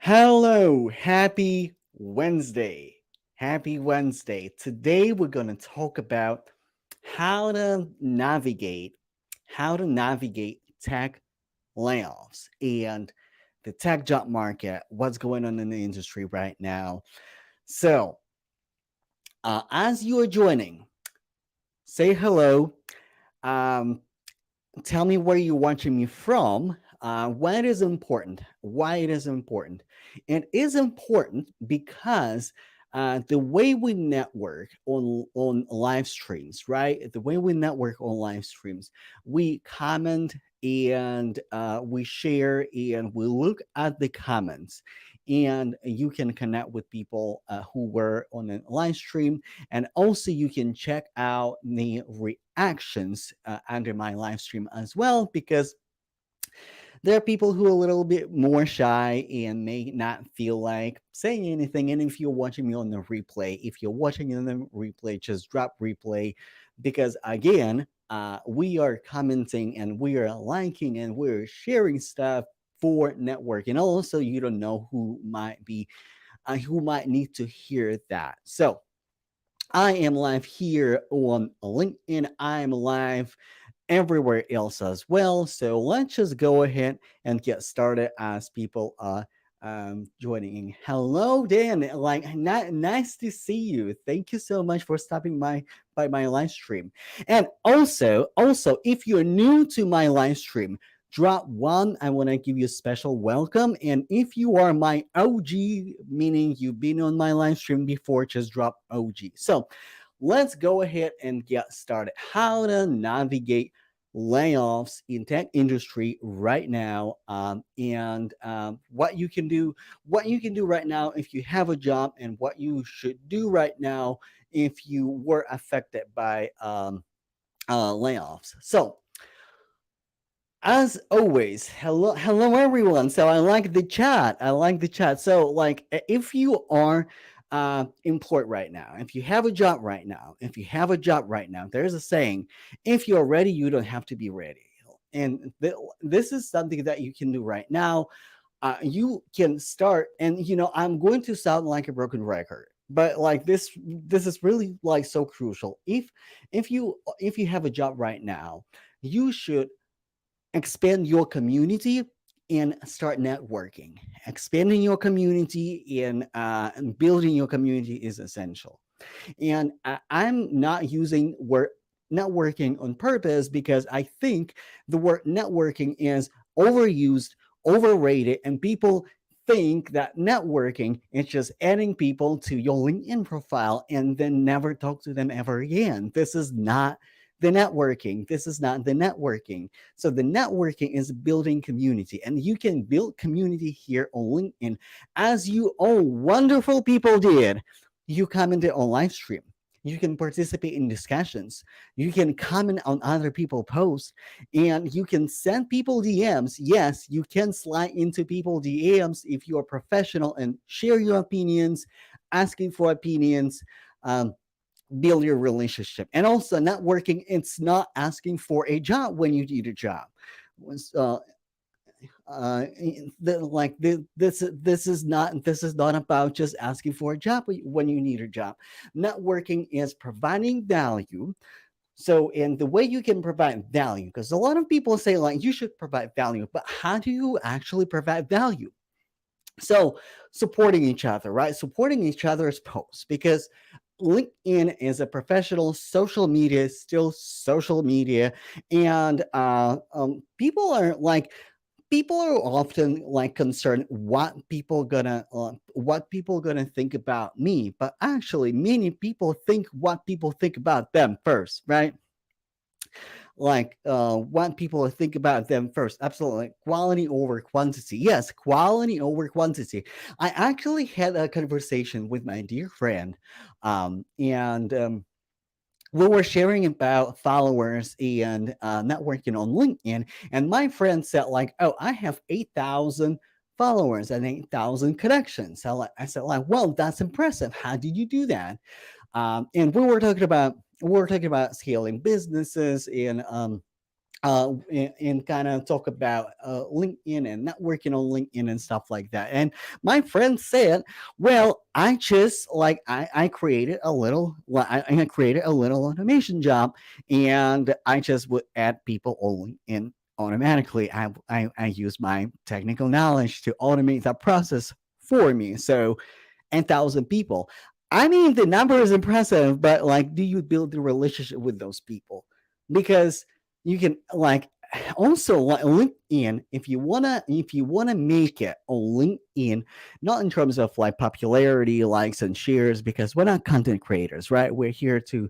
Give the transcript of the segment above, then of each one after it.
Hello, happy Wednesday. Happy Wednesday. Today we're going to talk about how to navigate tech layoffs and the tech job market, what's going on in the industry right now. So, as you are joining, say hello. Um, Tell me where you're watching me from. Why it is important. Why it is important. It is important because the way we network on live streams, right? The way we network on live streams, we comment and we share and we look at the comments. And you can connect with people who were on a live stream, and also you can check out the reactions under my live stream as well, because there are people who are a little bit more shy and may not feel like saying anything. And if you're watching me on the replay, if you're watching in the replay, just drop replay, because again, we are commenting and we are liking and we're sharing stuff for networking. Also, you don't know who might need to hear that. So I am live here on LinkedIn. I'm live everywhere else as well. So let's just go ahead and get started as people are joining in. Hello, Dan. Nice to see you. Thank you so much for stopping by my live stream. And also, if you're new to my live stream, drop one. I want to give you a special welcome. And if you are my OG, meaning you've been on my live stream before, just drop OG. So let's go ahead and get started. How to navigate layoffs in tech industry right now, and what you can do right now if you have a job, and what you should do right now if you were affected by layoffs. So as always, hello everyone. So I like the chat. I like the chat. So if you are employed right now, if you have a job right now, there's a saying: if you're ready, you don't have to be ready. And this is something that you can do right now. You can start, and I'm going to sound like a broken record, but this is really like so crucial. If you have a job right now, you should expand your community and start networking. Expanding your community and building your community is essential. And I'm not using word networking on purpose, because I think the word networking is overused, overrated, and people think that networking is just adding people to your LinkedIn profile and then never talk to them ever again. This is not the networking. This is not the networking. So the networking is building community, and you can build community here on LinkedIn, as you all wonderful people did. You commented on live stream. You can participate in discussions. You can comment on other people posts, and you can send people DMs. Yes, you can slide into people DMs if you are professional and share your opinions, asking for opinions. Build your relationship. And also, networking, it's not asking for a job when you need a job. uh, this is not about just asking for a job when you need a job. Networking is providing value. So, and the way you can provide value, because a lot of people say like you should provide value, but how do you actually provide value? So, supporting each other, right? Supporting each other's posts, because LinkedIn is a professional social media, still social media, and people are often like concerned what people gonna think about me, but actually many people think what people think about them first, right? Want people to think about them first. Absolutely. Quality over quantity. Yes, quality over quantity. I actually had a conversation with my dear friend, and we were sharing about followers and networking on LinkedIn. And my friend said, like, oh, I have 8,000 followers and 8,000 connections. I said, like, well, that's impressive. How did you do that? And we were talking about scaling businesses, and and kind of talk about LinkedIn and networking on LinkedIn and stuff like that. And my friend said, "Well, I just like I created a little, I created a little automation job, and I just would add people on LinkedIn automatically. I use my technical knowledge to automate that process for me. So, and 1,000 people. I mean, the number is impressive, but like, do you build the relationship with those people? Because you can like also like LinkedIn, if you wanna make it on LinkedIn, not in terms of like popularity, likes and shares, because we're not content creators, right? We're here to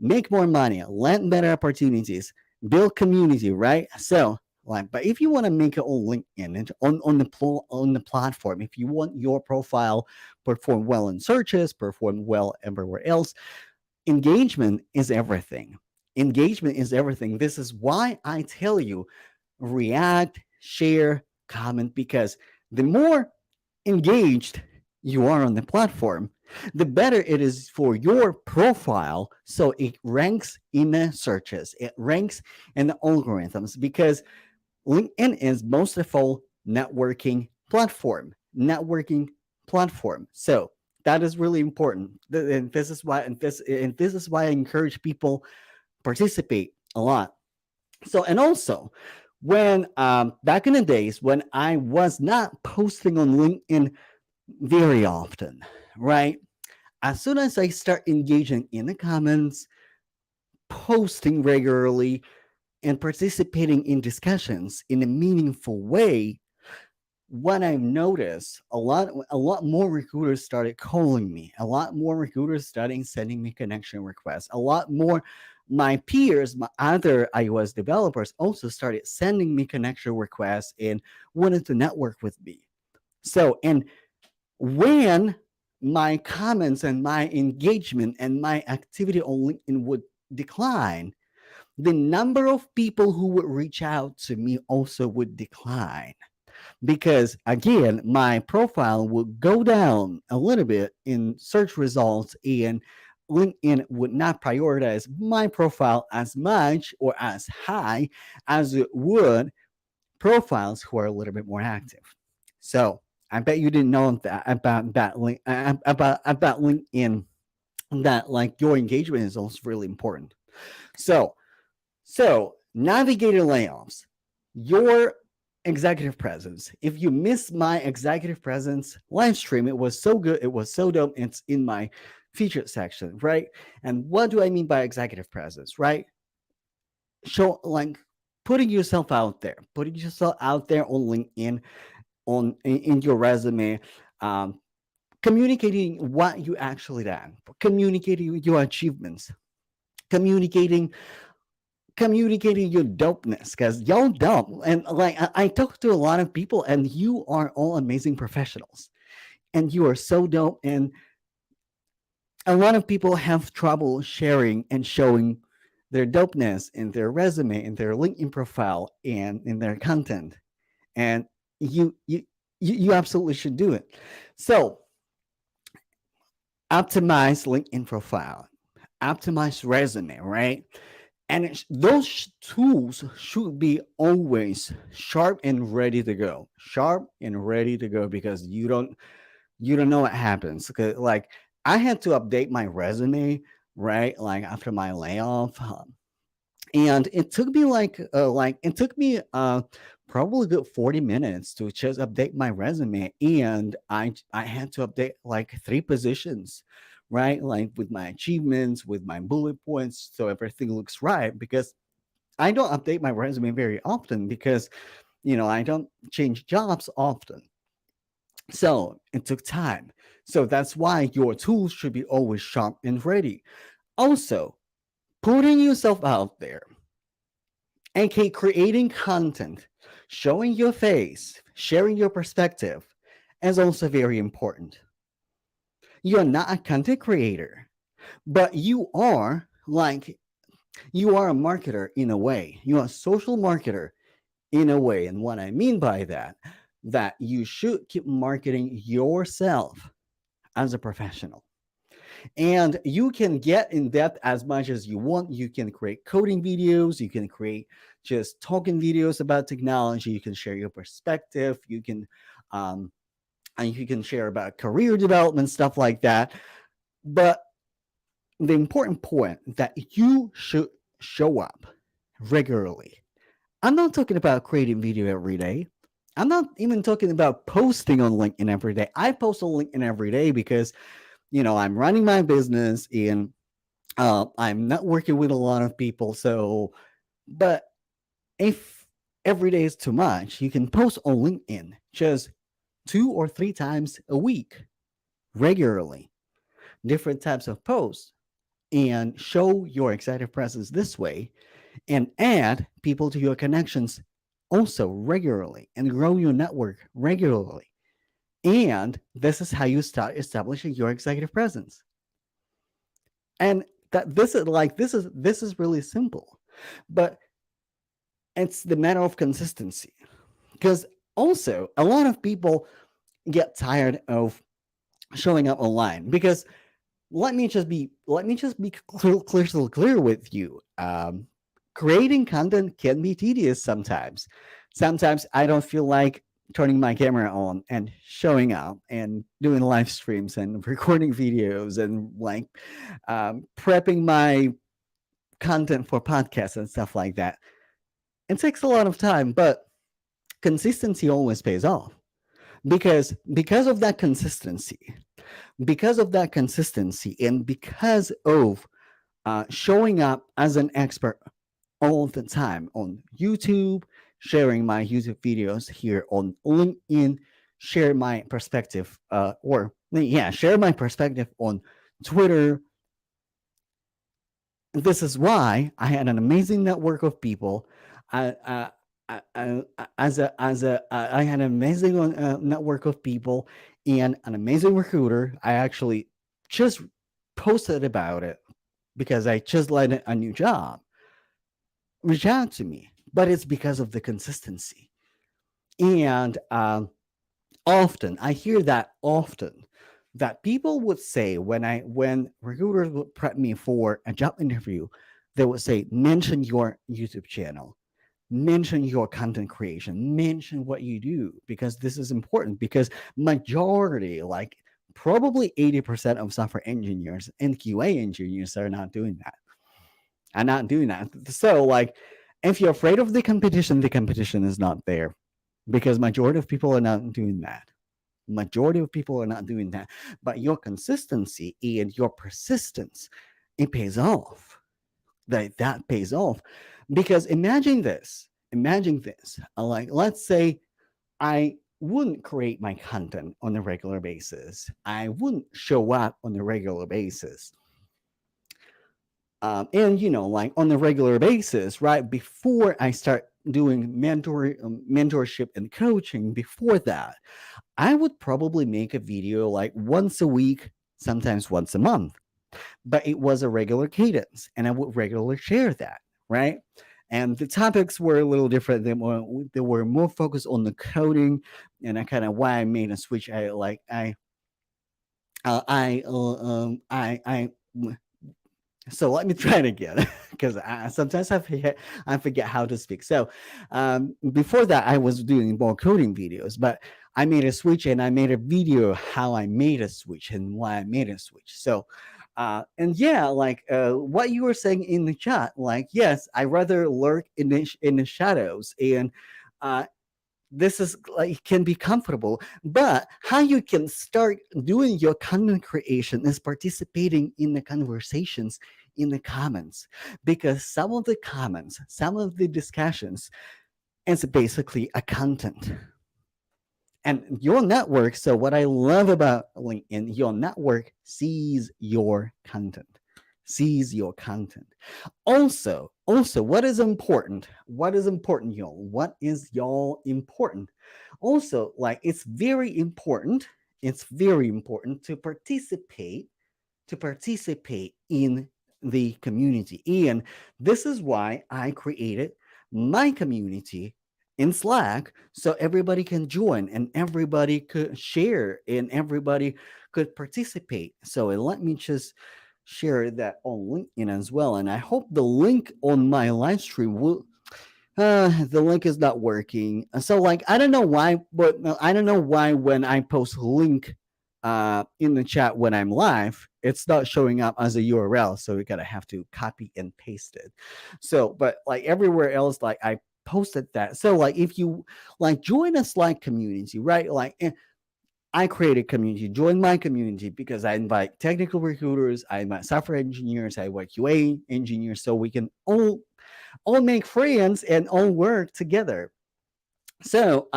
make more money, land better opportunities, build community, right? So, like, but if you want to make it on LinkedIn and on the platform, if you want your profile perform well in searches, perform well everywhere else, engagement is everything. Engagement is everything. This is why I tell you, react, share, comment, because the more engaged you are on the platform, the better it is for your profile. So it ranks in the searches, it ranks in the algorithms, because LinkedIn is most of all networking platform. So that is really important. And this is why I encourage people participate a lot. So, and also, when back in the days when I was not posting on LinkedIn very often, right? As soon as I start engaging in the comments, posting regularly, and participating in discussions in a meaningful way, what I've noticed, a lot more recruiters started calling me. A lot more recruiters started sending me connection requests. A lot more my peers, my other iOS developers also started sending me connection requests and wanted to network with me. So, and when my comments and my engagement and my activity on LinkedIn would decline, the number of people who would reach out to me also would decline, because again my profile would go down a little bit in search results, and LinkedIn would not prioritize my profile as much or as high as it would profiles who are a little bit more active. So I bet you didn't know that about that link about LinkedIn, that like your engagement is also really important. So navigating layoffs, your executive presence. If you missed my executive presence live stream, it was so good, it was so dope. It's in my featured section, right? And what do I mean by executive presence, right? Show like putting yourself out there on LinkedIn, in your resume, um, communicating what you actually done, communicating your achievements, communicating communicating your dopeness, because y'all dope. And like I talk to a lot of people, and you are all amazing professionals, and you are so dope. And a lot of people have trouble sharing and showing their dopeness in their resume, in their LinkedIn profile, and in their content. And you you you absolutely should do it. So optimize LinkedIn profile, optimize resume, right? And those tools should be always sharp and ready to go, sharp and ready to go, because you don't know what happens. 'Cause, like, I had to update my resume, right, like after my layoff, and it took me probably a good 40 minutes to just update my resume, and I had to update like three positions, right, like with my achievements, with my bullet points, so everything looks right, because I don't update my resume very often, because I don't change jobs often. So it took time. So that's why your tools should be always sharp and ready. Also, putting yourself out there, aka creating content, showing your face, sharing your perspective, is also very important. You're not a content creator, but you are a marketer in a way. You are a social marketer in a way. And what I mean by that, that you should keep marketing yourself as a professional. And you can get in depth as much as you want. You can create coding videos, you can create just talking videos about technology, you can share your perspective, um, and you can share about career development, stuff like that. But the important point that you should show up regularly. I'm not talking about creating video every day. I'm not even talking about posting on LinkedIn every day. I post on LinkedIn every day because, I'm running my business and I'm not working with a lot of people. So, but if every day is too much, you can post on LinkedIn just 2 or 3 times a week regularly, different types of posts, and show your executive presence this way and add people to your connections also regularly and grow your network regularly. And this is how you start establishing your executive presence. And that this is really simple, but it's the matter of consistency. Because also a lot of people get tired of showing up online because let me just be clear with you. Creating content can be tedious sometimes. Sometimes I don't feel like turning my camera on and showing up and doing live streams and recording videos and like prepping my content for podcasts and stuff like that. It takes a lot of time, but consistency always pays off because of that consistency, and because of showing up as an expert all the time on YouTube, sharing my YouTube videos here on LinkedIn, share my perspective, share my perspective on Twitter. This is why I had an amazing network of people. I, I had an amazing network of people and an amazing recruiter. I actually just posted about it because I just landed a new job. Reach out to me, but it's because of the consistency. And often I hear that often that people would say when recruiters would prep me for a job interview, they would say mention your YouTube channel, mention your content creation, mention what you do because this is important because majority like probably 80% of software engineers and QA engineers are not doing that. I'm not doing that. So like if you're afraid of the competition is not there because majority of people are not doing that. Majority of people are not doing that. But your consistency and your persistence, it pays off. That pays off. Because Imagine this. Like let's say I wouldn't create my content on a regular basis. I wouldn't show up on a regular basis. And like on a regular basis, right before I start doing mentorship and coaching, before that I would probably make a video like once a week, sometimes once a month, but it was a regular cadence and I would regularly share that, right? And the topics were a little different. They were more focused on the coding, and I kind of why I made a switch. I so let me try it again because sometimes I forget how to speak. So before that, I was doing more coding videos, but I made a switch and I made a video how I made a switch and why I made a switch. So and yeah, like what you were saying in the chat, like yes, I rather lurk in the shadows and. Uh, this is like can be comfortable, but how you can start doing your content creation is participating in the conversations in the comments, because some of the discussions is basically a content and your network. So what I love about LinkedIn, your network sees your content. Also, what is y'all important? Also, like it's very important to participate in the community. And this is why I created my community in Slack so everybody can join and everybody could share and everybody could participate. So let me just share that on LinkedIn as well. And I hope the link on my live stream will. The link is not working. So like I don't know why, but I don't know why when I post link in the chat when I'm live, it's not showing up as a URL. So we gotta have to copy and paste it. So, but like everywhere else, like I posted that. So like if you like join a Slack community, right? Like I create a community, join my community because I invite technical recruiters, I invite software engineers, I invite QA engineers, so we can all make friends and all work together. So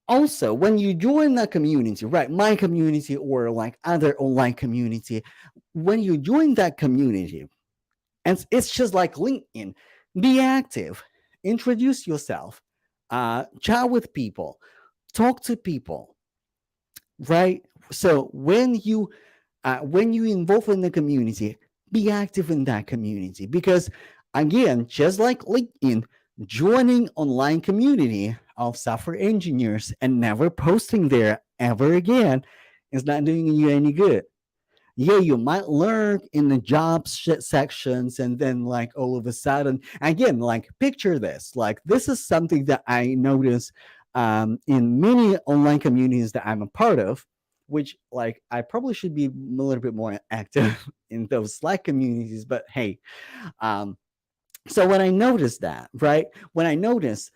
also when you join the community, right, my community or like other online community, when you join that community, and it's just like LinkedIn, be active, introduce yourself, chat with people, talk to people, right? So when you involve in the community, be active in that community because again, just like LinkedIn, joining online community of software engineers and never posting there ever again is not doing you any good. Yeah, you might lurk in the job sections and then like all of a sudden again, like picture this, like this is something that I notice in many online communities that I'm a part of, which like I probably should be a little bit more active in those Slack communities, but hey, um so when I noticed that, right, when I noticed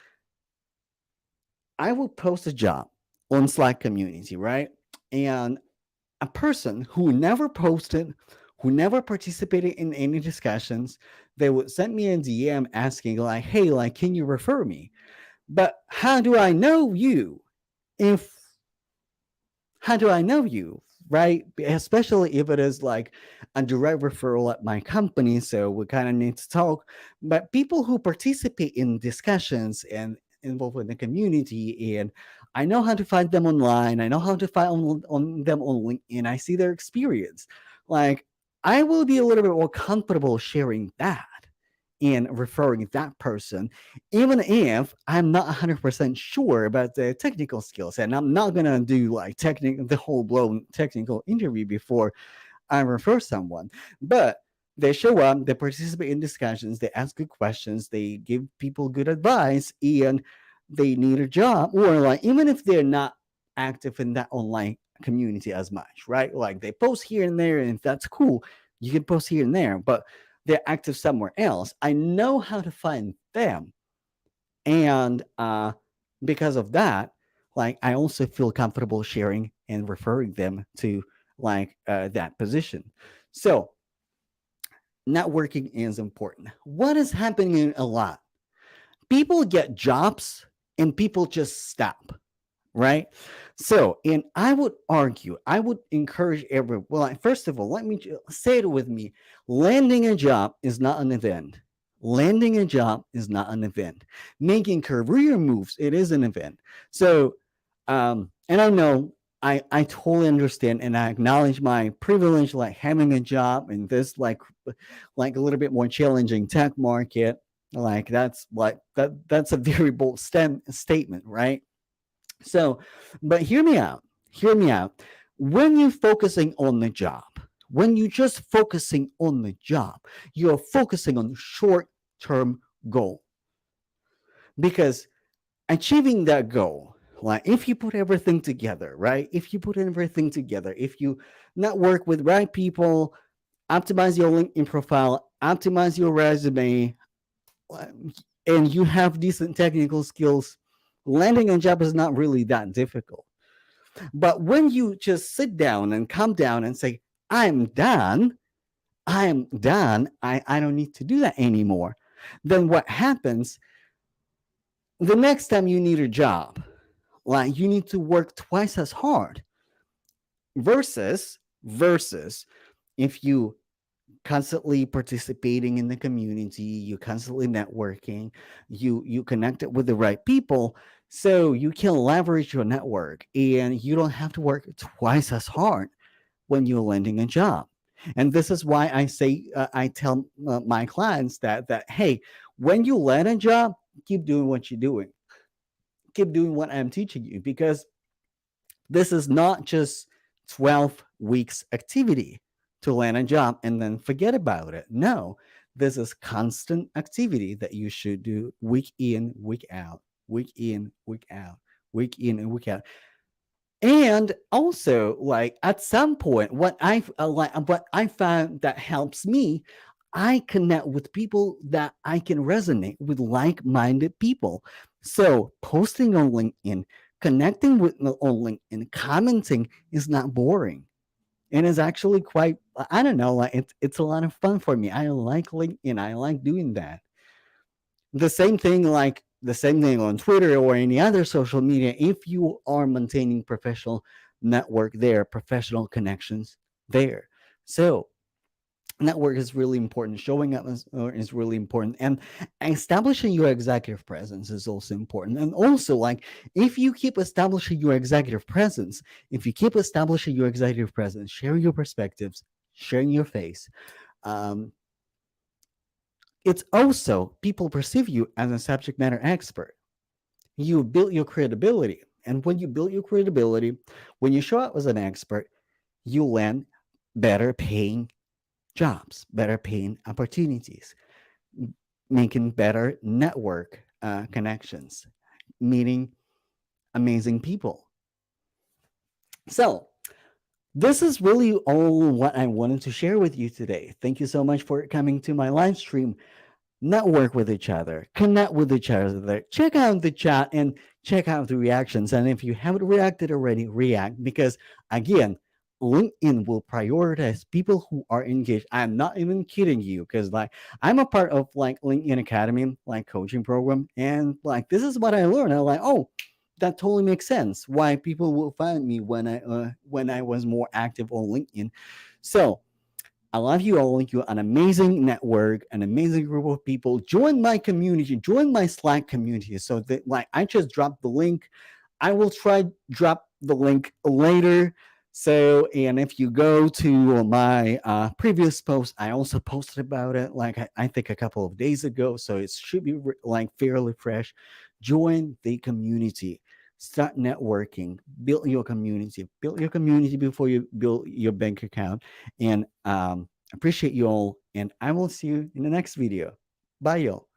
I will post a job on Slack community, right, and a person who never posted, who never participated in any discussions, they would send me a DM asking, like, hey, like, can you refer me? But how do I know you? If how do I know you? Right? Especially if it is like a direct referral at my company. So we kind of need to talk. But people who participate in discussions and involved in the community, and I know how to find them online. I know how to find on them on LinkedIn. I see their experience. Like I will be a little bit more comfortable sharing that and referring that person, even if I'm not 100% sure about the technical skills. And I'm not going to do like the whole blown technical interview before I refer someone. But they show up, they participate in discussions, they ask good questions, they give people good advice, and they need a job. Or like, even if they're not active in that online community as much, right? Like they post here and there, and if that's cool, you can post here and there, but they're active somewhere else. I know how to find them. And because of that, like I also feel comfortable sharing and referring them to like that position. So networking is important. What is happening a lot? People get jobs and people just stop, right? So, and I would argue, I would encourage everyone. Well, first of all, let me say it with me: landing a job is not an event. Landing a job is not an event. Making career moves, it is an event. So, and I know I totally understand and I acknowledge my privilege, like having a job in this like a little bit more challenging tech market. Like that's a very bold statement, right? So, but hear me out. Hear me out. When you're focusing on the job, when you're just focusing on the job, you're focusing on short term goal because achieving that goal, like if you put everything together, right? If you put everything together, if you network with right people, optimize your LinkedIn profile, optimize your resume, and you have decent technical skills, landing a job is not really that difficult. But when you just sit down and calm down and say, I'm done, I'm done, I don't need to do that anymore, then what happens the next time you need a job, like you need to work twice as hard versus if you constantly participating in the community, you constantly networking, you connect it with the right people, so you can leverage your network and you don't have to work twice as hard when you're landing a job. And this is why I say I tell my clients that hey, when you land a job, keep doing what you're doing. Keep doing what I'm teaching you, because this is not just 12 weeks activity to land a job and then forget about it. No, this is constant activity that you should do week in, week out, week in, week out, week in and week out. And also, like at some point, what I found that helps me, I connect with people that I can resonate with, like-minded people. So posting on LinkedIn, connecting with on LinkedIn, commenting is not boring, and it's actually quite, I don't know, like it's a lot of fun for me. I like LinkedIn. I like doing that. The same thing on Twitter or any other social media. If you are maintaining professional network there, professional connections there. So network is really important. Showing up is really important, and establishing your executive presence is also important. And also, like, if you keep establishing your executive presence, if you keep establishing your executive presence, sharing your perspectives, sharing your face, um, it's also people perceive you as a subject matter expert. You build your credibility. And when you build your credibility, when you show up as an expert, you land better paying jobs, better paying opportunities, making better network connections, meeting amazing people. So, this is really all what I wanted to share with you today. Thank you so much for coming to my live stream. Network with each other, connect with each other, check out the chat and check out the reactions. And if you haven't reacted already, react, because again, LinkedIn will prioritize people who are engaged. I'm not even kidding you, because like I'm a part of like LinkedIn Academy, like coaching program, and like this is what I learned. I'm like, oh, that totally makes sense. Why people will find me when I was more active on LinkedIn. So I love you all. You're an amazing network, an amazing group of people. Join my community, join my Slack community. So that like I just dropped the link. I will try drop the link later. So, and if you go to my previous post, I also posted about it, like I think a couple of days ago. So it should be like fairly fresh. Join the community. Start networking. Build your community before you build your bank account. And appreciate you all. And I will see you in the next video. Bye, y'all.